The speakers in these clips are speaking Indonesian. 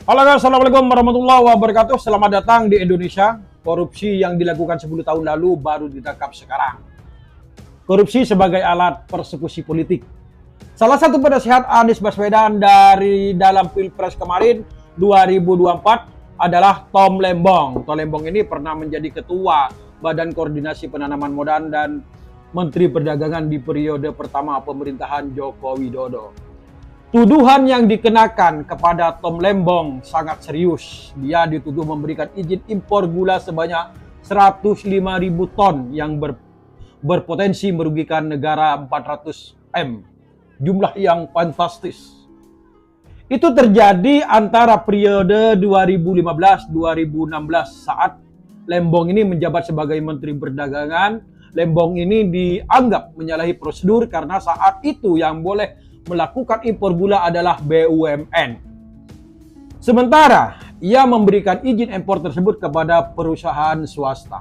Halo guys, assalamualaikum warahmatullahi wabarakatuh. Selamat datang di Indonesia. Korupsi yang dilakukan 10 tahun lalu baru ditangkap sekarang. Korupsi sebagai alat persekusi politik. Salah satu penasehat Anies Baswedan dari dalam Pilpres kemarin 2024 adalah Tom Lembong. Tom Lembong ini pernah menjadi ketua Badan Koordinasi Penanaman Modal dan Menteri Perdagangan di periode pertama pemerintahan Joko Widodo. Tuduhan yang dikenakan kepada Tom Lembong sangat serius. Dia dituduh memberikan izin impor gula sebanyak 105.000 ton yang berpotensi merugikan negara 400 M. Jumlah yang fantastis. Itu terjadi antara periode 2015-2016 saat Lembong ini menjabat sebagai Menteri Perdagangan. Lembong ini dianggap menyalahi prosedur karena saat itu yang boleh melakukan impor gula adalah BUMN. Sementara ia memberikan izin impor tersebut kepada perusahaan swasta.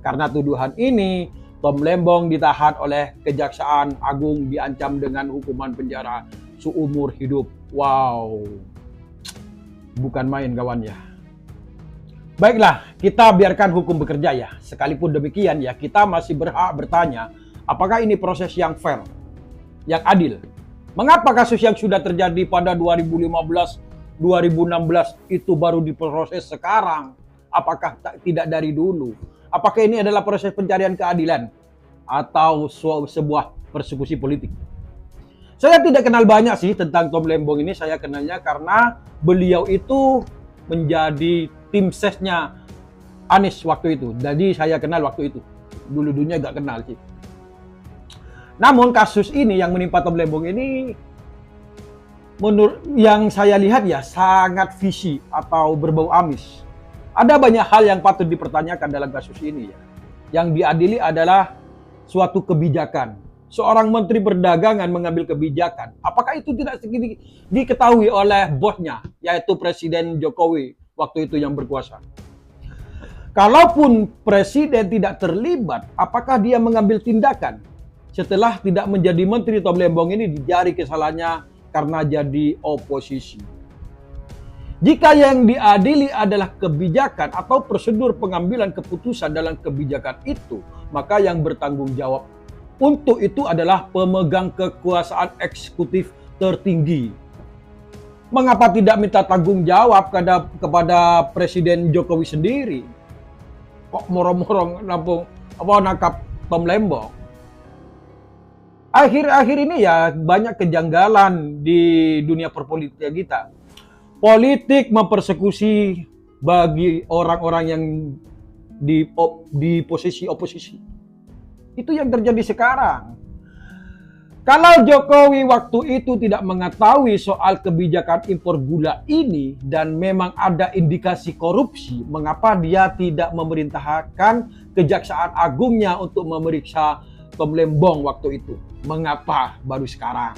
Karena tuduhan ini, Tom Lembong ditahan oleh Kejaksaan Agung diancam dengan hukuman penjara seumur hidup. Wow, bukan main kawan ya. Baiklah, kita biarkan hukum bekerja ya. Sekalipun demikian ya, kita masih berhak bertanya, apakah ini proses yang fair, yang adil? Mengapa kasus yang sudah terjadi pada 2015-2016 itu baru diproses sekarang? Apakah tidak dari dulu? Apakah ini adalah proses pencarian keadilan? Atau sebuah persekusi politik? Saya tidak kenal banyak sih tentang Tom Lembong ini. Saya kenalnya karena beliau itu menjadi tim sesnya Anies waktu itu. Jadi saya kenal waktu itu. Dulu-dulunya gak kenal sih. Namun kasus ini yang menimpa Tom Lembong ini menurut yang saya lihat ya sangat visi atau berbau amis. Ada banyak hal yang patut dipertanyakan dalam kasus ini ya. Yang diadili adalah suatu kebijakan. Seorang menteri perdagangan mengambil kebijakan. Apakah itu tidak diketahui oleh bosnya, yaitu Presiden Jokowi waktu itu yang berkuasa? Kalaupun presiden tidak terlibat, apakah dia mengambil tindakan? Setelah tidak menjadi menteri, Tom Lembong ini dijari kesalahannya karena jadi oposisi. Jika yang diadili adalah kebijakan atau prosedur pengambilan keputusan dalam kebijakan itu, maka yang bertanggung jawab untuk itu adalah pemegang kekuasaan eksekutif tertinggi. Mengapa tidak minta tanggung jawab kepada Presiden Jokowi sendiri? Kok morong-morong nangkap Tom Lembong? Akhir-akhir ini ya banyak kejanggalan di dunia perpolitikan kita. Politik mempersekusi bagi orang-orang yang di posisi oposisi. Itu yang terjadi sekarang. Kalau Jokowi waktu itu tidak mengetahui soal kebijakan impor gula ini dan memang ada indikasi korupsi, mengapa dia tidak memerintahkan Kejaksaan Agungnya untuk memeriksa Tom Lembong waktu itu? Mengapa baru sekarang?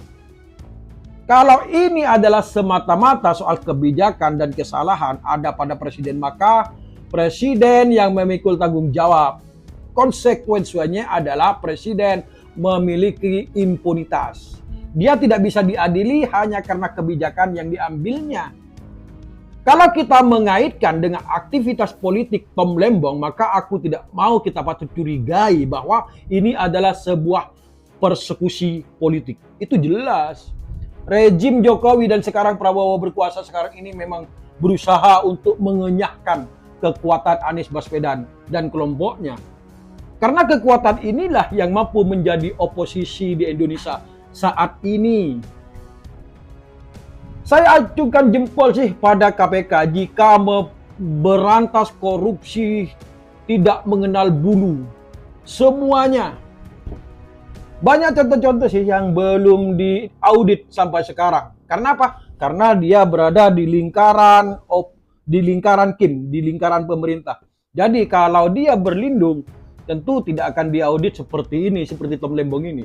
Kalau ini adalah semata-mata soal kebijakan dan kesalahan ada pada presiden, maka presiden yang memikul tanggung jawab. Konsekuensinya adalah presiden memiliki impunitas. Dia tidak bisa diadili hanya karena kebijakan yang diambilnya. Kalau kita mengaitkan dengan aktivitas politik Tom Lembong, maka aku tidak mau kita patut curigai bahwa ini adalah sebuah persekusi politik. Itu jelas. Rejim Jokowi dan sekarang Prabowo berkuasa sekarang ini memang berusaha untuk mengenyahkan kekuatan Anies Baswedan dan kelompoknya. Karena kekuatan inilah yang mampu menjadi oposisi di Indonesia saat ini. Saya acungkan jempol sih pada KPK jika berantas korupsi tidak mengenal bulu. Semuanya. Banyak contoh-contoh sih yang belum diaudit sampai sekarang. Karena apa? Karena dia berada di lingkaran KIM, di lingkaran pemerintah. Jadi kalau dia berlindung, tentu tidak akan diaudit seperti ini, seperti Tom Lembong ini.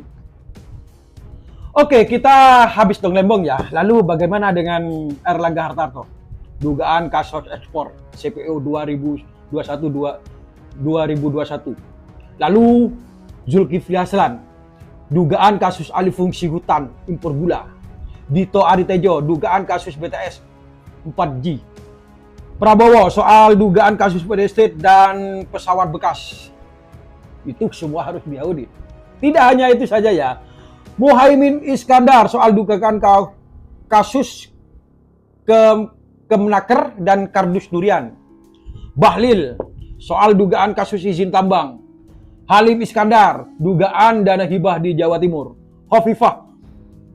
Oke, kita habis Tom Lembong ya. Lalu bagaimana dengan Erlangga Hartarto? Dugaan kasus ekspor CPO 2021. Lalu Zulkifli Hasan, dugaan kasus alih fungsi hutan impor gula. Dito Aritejo, dugaan kasus BTS 4G. Prabowo soal dugaan kasus real estate dan pesawat bekas. Itu semua harus diaudit. Tidak hanya itu saja ya. Muhaimin Iskandar soal dugaan kasus Kemenaker dan kardus durian. Bahlil soal dugaan kasus izin tambang. Halim Iskandar dugaan dana hibah di Jawa Timur. Hovifah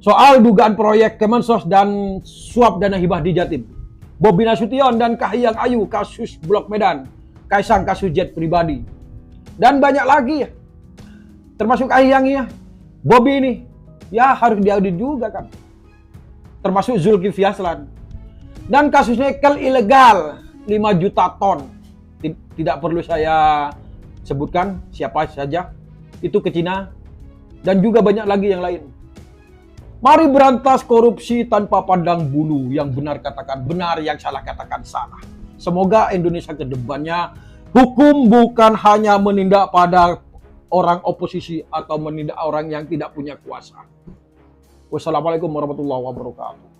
soal dugaan proyek Kemensos dan suap dana hibah di Jatim. Bobi Nasution dan Kahiyang Ayu kasus Blok Medan. Kaisang kasus jet pribadi. Dan banyak lagi ya. Termasuk Kahiyang ya. Bobi ini ya harus diaudit juga kan. Termasuk Zulkifli Hasan. Dan kasus nikel ilegal 5 juta ton. Tidak perlu saya sebutkan siapa saja. Itu ke Cina. Dan juga banyak lagi yang lain. Mari berantas korupsi tanpa pandang bulu. Yang benar katakan benar, yang salah katakan salah. Semoga Indonesia ke depannya hukum bukan hanya menindak pada orang oposisi atau menindak orang yang tidak punya kuasa. Wassalamualaikum warahmatullahi wabarakatuh.